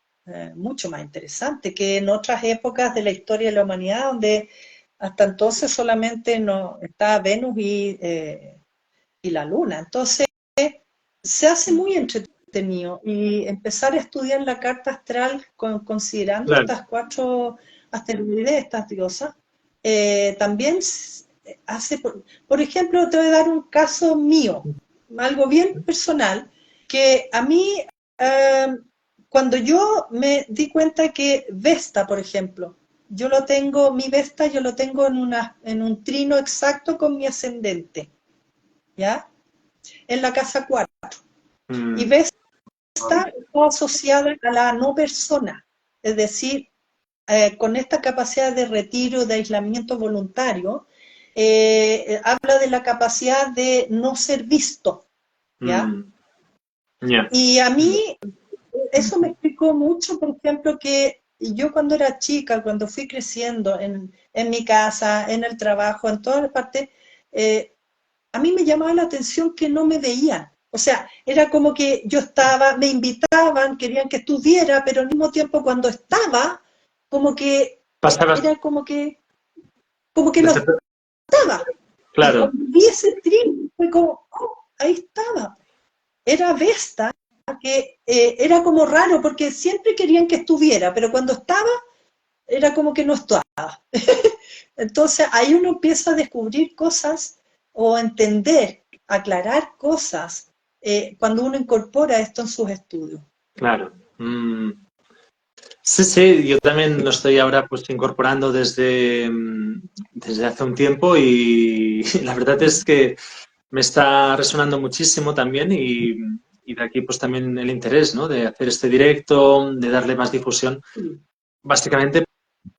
Mucho más interesante que en otras épocas de la historia de la humanidad, donde hasta entonces solamente no estaba Venus y la Luna. Entonces, se hace muy entretenido y empezar a estudiar la carta astral considerando estas 4 asteroides, estas diosas, también hace, por ejemplo, te voy a dar un caso mío, algo bien personal, que a mí... cuando yo me di cuenta que Vesta, por ejemplo, mi Vesta yo lo tengo en un trino exacto con mi ascendente, ¿ya? En la casa 4. Y Vesta está asociada a la no persona, es decir, con esta capacidad de retiro, de aislamiento voluntario, habla de la capacidad de no ser visto, ¿ya? Y a mí eso me explicó mucho, por ejemplo, que yo cuando era chica, cuando fui creciendo en mi casa, en el trabajo, en todas las partes, a mí me llamaba la atención que no me veían. O sea, era como que yo estaba, me invitaban, querían que estuviera, pero al mismo tiempo cuando estaba, como que era como que no estaba. Claro. Y cuando vi ese trío, fue como, oh, ahí estaba. Era Vesta, que era como raro, porque siempre querían que estuviera, pero cuando estaba, era como que no estaba. Entonces ahí uno empieza a descubrir cosas o entender, aclarar cosas, cuando uno incorpora esto en sus estudios. Claro. Sí, sí, yo también lo estoy ahora pues incorporando desde hace un tiempo y la verdad es que me está resonando muchísimo también y de aquí pues también el interés, ¿no? De hacer este directo, de darle más difusión, básicamente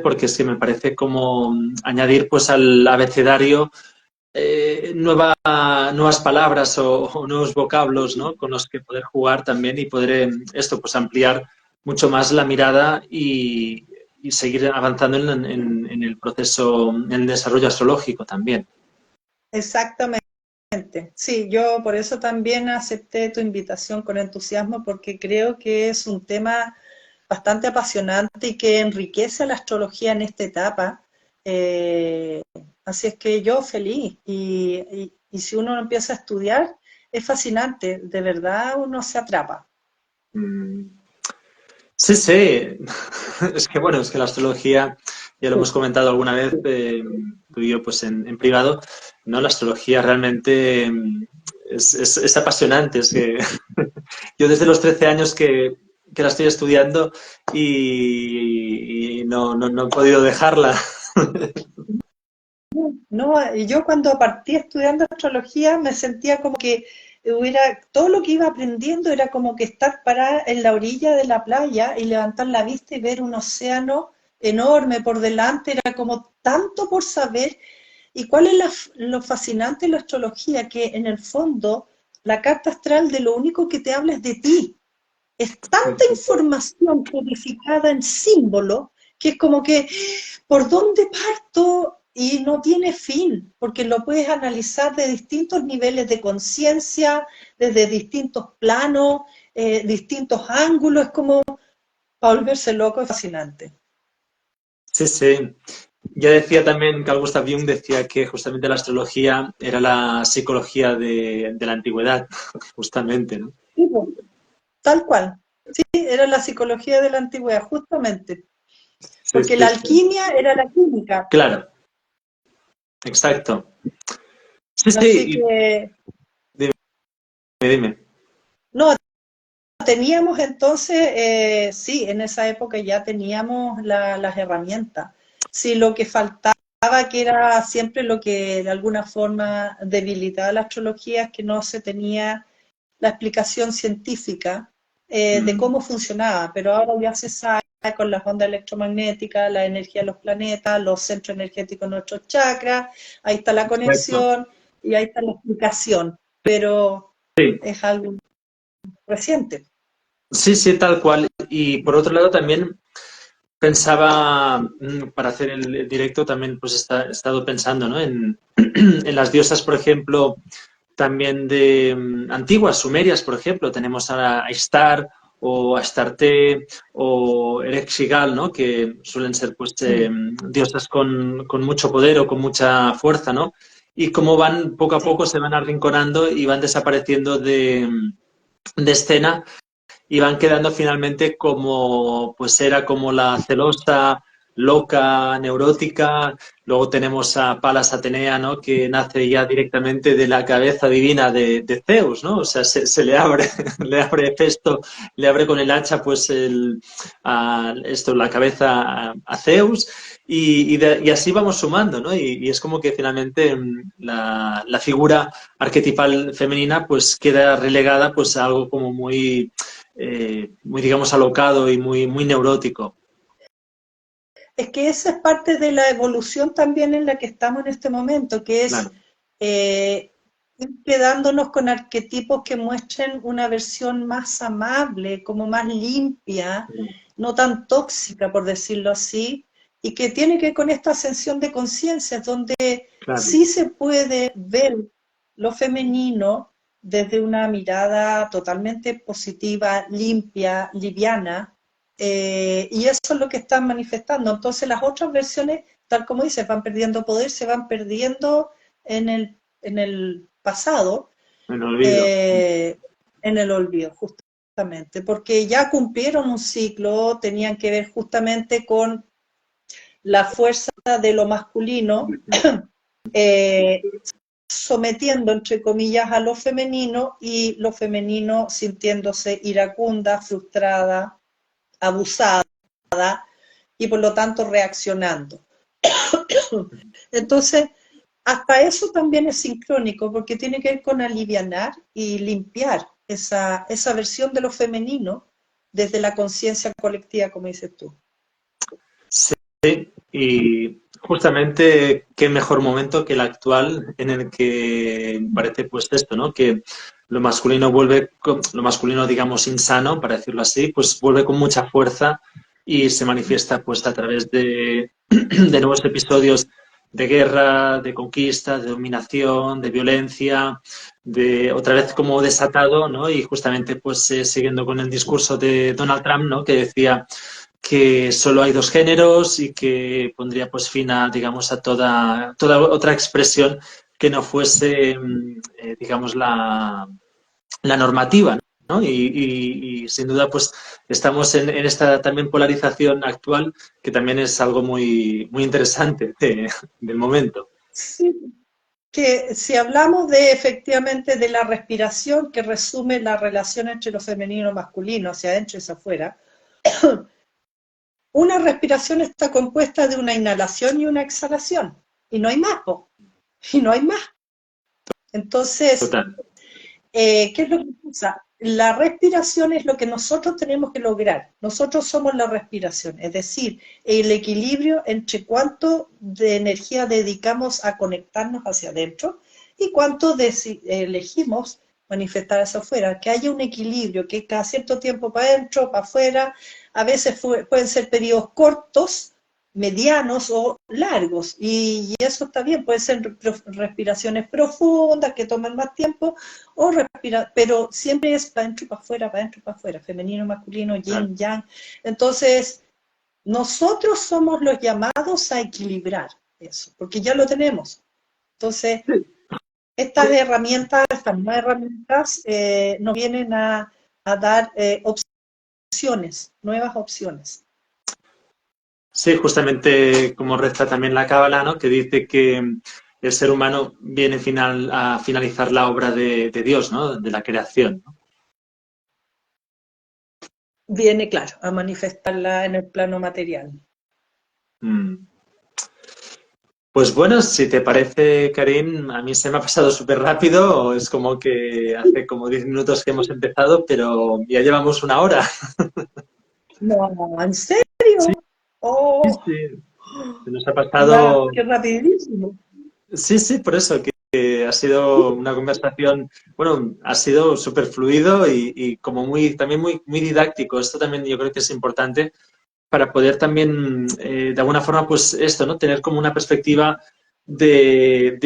porque es que me parece como añadir pues al abecedario nuevas palabras o nuevos vocablos, ¿no? Con los que poder jugar también y poder esto pues ampliar mucho más la mirada y seguir avanzando en el proceso, en el desarrollo astrológico también. Exactamente. Sí, yo por eso también acepté tu invitación con entusiasmo porque creo que es un tema bastante apasionante y que enriquece a la astrología en esta etapa. Así es que yo feliz y si uno empieza a estudiar es fascinante, de verdad uno se atrapa. Sí, sí. Es que bueno, es que la astrología, ya lo hemos comentado alguna vez tú y yo pues en privado, ¿no? La astrología realmente es apasionante. Es que yo desde los 13 años que la estoy estudiando y no he podido dejarla. No, y yo cuando partí estudiando astrología me sentía como que todo lo que iba aprendiendo era como que estar parada en la orilla de la playa y levantar la vista y ver un océano enorme por delante, era como tanto por saber. ¿Y cuál es lo fascinante de la astrología? Que en el fondo la carta astral de lo único que te habla es de ti. Es tanta información codificada en símbolo que es como que, ¿por dónde parto? Y no tiene fin, porque lo puedes analizar de distintos niveles de conciencia, desde distintos planos, distintos ángulos, es como para volverse loco, es fascinante. Sí, sí. Ya decía también Carl Gustav Jung, decía que justamente la astrología era la psicología de la antigüedad, justamente, ¿no? Sí, pues, tal cual. Sí, era la psicología de la antigüedad, justamente. Sí, Porque sí, la sí. alquimia era la química. Claro, exacto. Sí, Así sí, que, dime, dime. no, teníamos entonces, sí, en esa época ya teníamos las herramientas. Sí, lo que faltaba, que era siempre lo que de alguna forma debilitaba la astrología, es que no se tenía la explicación científica de cómo funcionaba, pero ahora ya se sabe con las ondas electromagnéticas, la energía de los planetas, los centros energéticos de nuestros chakras, ahí está la Correcto. conexión y ahí está la explicación, pero Sí. es algo reciente. Sí, sí, tal cual. Y por otro lado también pensaba, para hacer el directo también pues he estado pensando, ¿no? En las diosas, por ejemplo, también de antiguas, sumerias, por ejemplo. Tenemos a Ishtar o a Astarte o Erexigal, ¿no? Que suelen ser pues diosas con mucho poder o con mucha fuerza, ¿no? Y cómo van, poco a Sí. poco se van arrinconando y van desapareciendo de escena y van quedando finalmente como, pues era como la celosa, loca, neurótica. Luego tenemos a Palas Atenea, ¿no? Que nace ya directamente de la cabeza divina de Zeus, ¿no? O sea, se le abre, le abre Hefesto, le abre con el hacha, pues la cabeza a Zeus. Y así vamos sumando, ¿no? Y es como que finalmente la figura arquetipal femenina pues queda relegada pues a algo como muy digamos, alocado y muy neurótico. Es que esa es parte de la evolución también en la que estamos en este momento, que es Claro. ir quedándonos con arquetipos que muestren una versión más amable, como más limpia, no tan tóxica, por decirlo así, y que tiene que ver con esta ascensión de conciencias, donde Claro. sí se puede ver lo femenino desde una mirada totalmente positiva, limpia, liviana, y eso es lo que están manifestando. Entonces las otras versiones, tal como dices, van perdiendo poder, se van perdiendo en el pasado, Me lo olvido. eh, en el olvido, justamente, porque ya cumplieron un ciclo, tenían que ver justamente con la fuerza de lo masculino, eh, sometiendo, entre comillas, a lo femenino y lo femenino sintiéndose iracunda, frustrada, abusada y por lo tanto reaccionando. Entonces, hasta eso también es sincrónico porque tiene que ver con alivianar y limpiar esa versión de lo femenino desde la conciencia colectiva, como dices tú. Sí, y justamente qué mejor momento que el actual en el que parece pues esto, ¿no? Que lo masculino vuelve, lo masculino digamos insano, para decirlo así, pues vuelve con mucha fuerza y se manifiesta pues a través de nuevos episodios de guerra, de conquista, de dominación, de violencia, de otra vez como desatado, ¿no? Y justamente pues siguiendo con el discurso de Donald Trump, ¿no? Que decía que solo hay dos géneros y que pondría pues fin a, digamos, a toda otra expresión que no fuese, digamos, la normativa, ¿no? Y sin duda pues estamos en esta también polarización actual que también es algo muy interesante del momento. Sí, que si hablamos de efectivamente de la respiración que resume la relación entre lo femenino y lo masculino, hacia adentro y hacia afuera, una respiración está compuesta de una inhalación y una exhalación, y no hay más, y no hay más. Entonces, Total. ¿qué es lo que pasa? La respiración es lo que nosotros tenemos que lograr. Nosotros somos la respiración, es decir, el equilibrio entre cuánto de energía dedicamos a conectarnos hacia adentro y cuánto elegimos manifestar hacia afuera. Que haya un equilibrio, que cada cierto tiempo para adentro, para afuera, a veces pueden ser periodos cortos, medianos o largos, y eso está bien, pueden ser respiraciones profundas que toman más tiempo, o pero siempre es para adentro y para adentro y para afuera, femenino, masculino, Claro. yin, yang. Entonces, nosotros somos los llamados a equilibrar eso, porque ya lo tenemos. Entonces, estas herramientas, estas nuevas herramientas, nos vienen a dar opciones, nuevas opciones. Sí, justamente como reza también la Cábala, ¿no? Que dice que el ser humano viene a finalizar la obra de Dios, ¿no? De la creación, ¿no? Viene, claro, a manifestarla en el plano material. Mm. Pues bueno, si te parece, Karim, a mí se me ha pasado súper rápido, es como que hace como 10 minutos que hemos empezado, pero ya llevamos una hora. No, ¿en Sí, serio? Oh, sí, se nos ha ya, pasado. qué rapidísimo. Sí, sí, por eso, que ha sido una conversación, bueno, ha sido súper fluido y como muy, también muy didáctico. Esto también yo creo que es importante para poder también, de alguna forma, pues esto, ¿no? Tener como una perspectiva del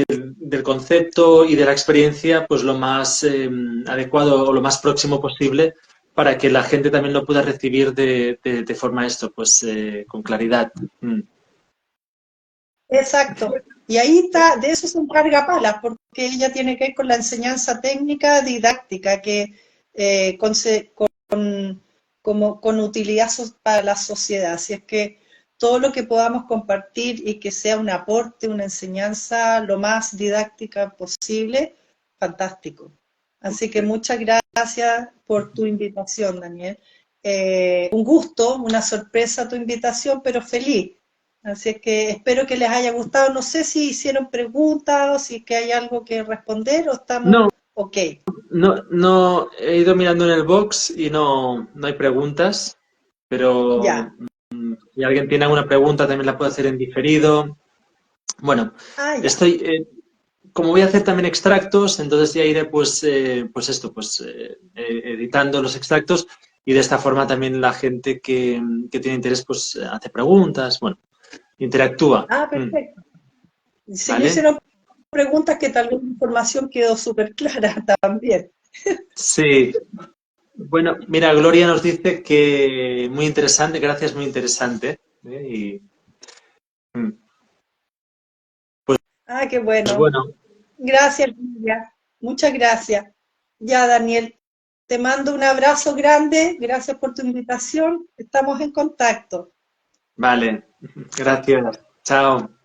concepto y de la experiencia, pues lo más adecuado o lo más próximo posible para que la gente también lo pueda recibir de forma esto, pues con claridad. Mm. Exacto. Y ahí está, de eso se encarga Palas, porque ella tiene que ver con la enseñanza técnica didáctica, que como con utilidad para la sociedad. Así es que todo lo que podamos compartir y que sea un aporte, una enseñanza lo más didáctica posible, fantástico. Así que muchas gracias por tu invitación, Daniel. Un gusto, una sorpresa tu invitación, pero feliz. Así es que espero que les haya gustado. No sé si hicieron preguntas o si es que hay algo que responder o estamos No, ok. no, he ido mirando en el box y no hay preguntas, pero Ya. si alguien tiene alguna pregunta también la puede hacer en diferido. Bueno, Ah, ya. estoy, como voy a hacer también extractos, entonces ya iré pues esto, editando los extractos y de esta forma también la gente que tiene interés pues hace preguntas, bueno, interactúa. Ah, perfecto. Si no ¿Vale? hicieron preguntas, que tal vez la información quedó súper clara también. Sí. Bueno, mira, Gloria nos dice que muy interesante, gracias, muy interesante. Mm, Ah, qué pues bueno. bueno, Gracias, Lidia. Muchas gracias. Ya, Daniel, te mando un abrazo grande. Gracias por tu invitación. Estamos en contacto. vale, gracias. Chao.